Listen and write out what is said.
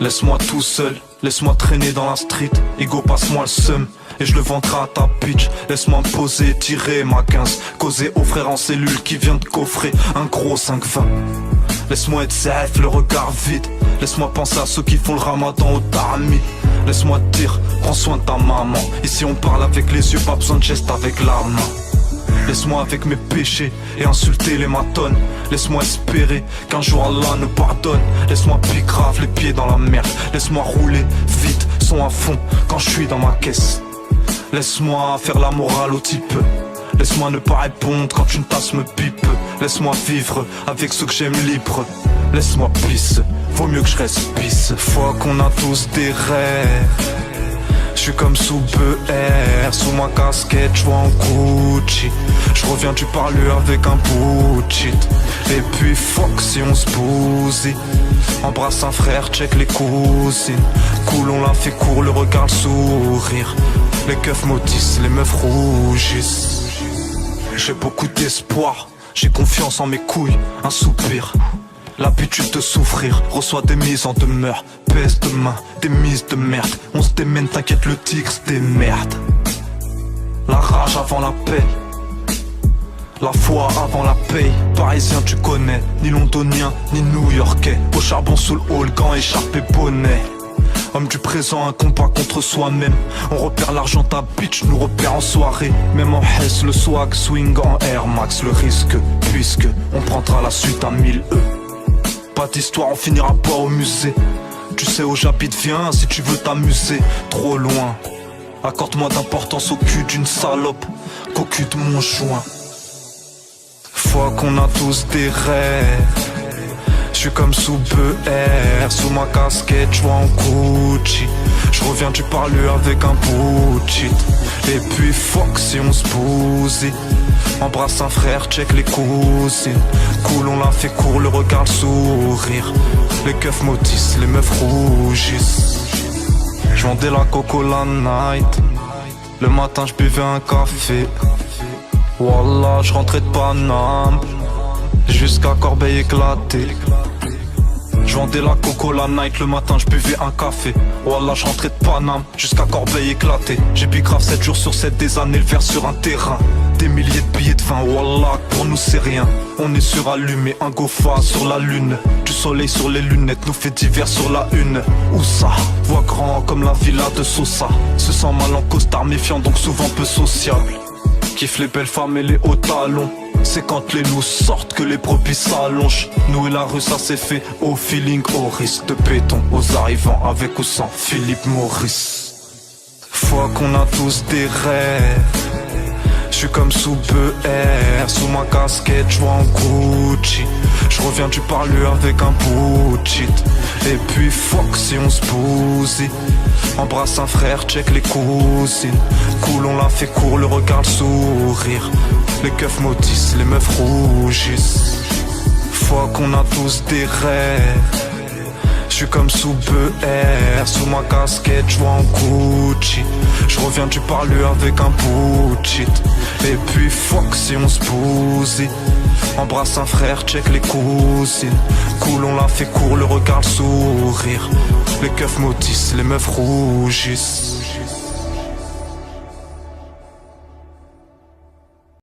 Laisse-moi tout seul, laisse-moi traîner dans la street. Ego, passe-moi le seum et je le vendrai à ta bitch. Laisse-moi me poser, tirer ma 15, causer au frère en cellule qui vient de coffrer un gros 5-20. Laisse-moi être safe, le regard vide. Laisse-moi penser à ceux qui font le ramadan au tarmi. Laisse-moi te dire, prends soin de ta maman. Ici on parle avec les yeux, pas besoin de geste avec la main. Laisse-moi avec mes péchés et insulter les matones. Laisse-moi espérer qu'un jour Allah nous pardonne. Laisse-moi pique grave les pieds dans la merde. Laisse-moi rouler vite, son à fond quand je suis dans ma caisse. Laisse-moi faire la morale au type. Laisse-moi ne pas répondre quand une tasse me pipe. Laisse-moi vivre avec ceux que j'aime libre. Laisse-moi pisse, vaut mieux que je reste pisse. Fois qu'on a tous des rêves. Je suis comme sous BR, sous ma casquette, je vois en Gucci. Je reviens du parler avec un bullshit. Et puis fuck si on se bousille. Embrasse un frère, check les cousines. Cool, on la fait court, le regard, le sourire. Les keufs maudissent, les meufs rougissent. J'ai beaucoup d'espoir, j'ai confiance en mes couilles, un soupir. L'habitude de souffrir, reçoit des mises en demeure. Pèse de main, des mises de merde. On se démène, t'inquiète, le tigre se démerde. La rage avant la paix, la foi avant la paye. Parisien tu connais, ni londonien, ni new-yorkais. Au charbon sous le hall, gants, écharpe et bonnet. Homme du présent, un combat contre soi-même. On repère l'argent, ta bitch nous repère en soirée. Même en Hesse, le swag swing en Air Max. Le risque, puisque on prendra la suite à 1000 E. Pas d'histoire, on finira pas au musée. Tu sais où j'habite, viens si tu veux t'amuser. Trop loin, accorde-moi d'importance au cul d'une salope qu'au cul de mon joint. Fois qu'on a tous des rêves. Je suis comme sous BR, sous ma casquette, je vois en Gucci. Je reviens du parler avec un bullshit. Et puis fuck si on se bousille. Embrasse un frère, check les cousines. Cool, on la fait court, le regard, le sourire. Les keufs maudissent, les meufs rougissent. Je vendais la coco la night. Le matin je buvais un café. Wallah, je rentrais de Paname jusqu'à Corbeil éclaté. Je vendais la coco la night, le matin je buvais un café. Wallah, je rentrais de Paname jusqu'à Corbeil éclaté. J'ai bu grave 7 jours sur 7 des années, le verre sur un terrain. Des milliers de billets de vin, wallah, pour nous c'est rien. On est surallumé, un gofa sur la lune. Du soleil sur les lunettes, nous fait divers sur la une. Où ça, voix grand comme la villa de Sosa. Se sent mal en costard, méfiant donc souvent peu sociable. Kiffe les belles femmes et les hauts talons. C'est quand les loups sortent que les brebis s'allongent. Nous et la rue ça s'est fait au feeling, au risque de béton. Aux arrivants avec ou sans Philippe Maurice. Fois qu'on a tous des rêves. Je suis comme sous BR, sous ma casquette, je vois en Gucci. Je reviens du parler avec un bullshit. Et puis fuck si on se bousille. Embrasse un frère, check les cousines. Cool, on la fait court, le regard, le sourire. Les keufs maudissent, les meufs rougissent. Fois qu'on a tous des rêves. Je suis comme sous BR, sous ma casquette, je vois en Gucci. Je reviens du parler avec un bullshit. Et puis fuck si on se bousille. Embrasse un frère, check les cousines. Cool, on la fait court, le regard, le sourire. Les keufs maudissent, les meufs rougissent.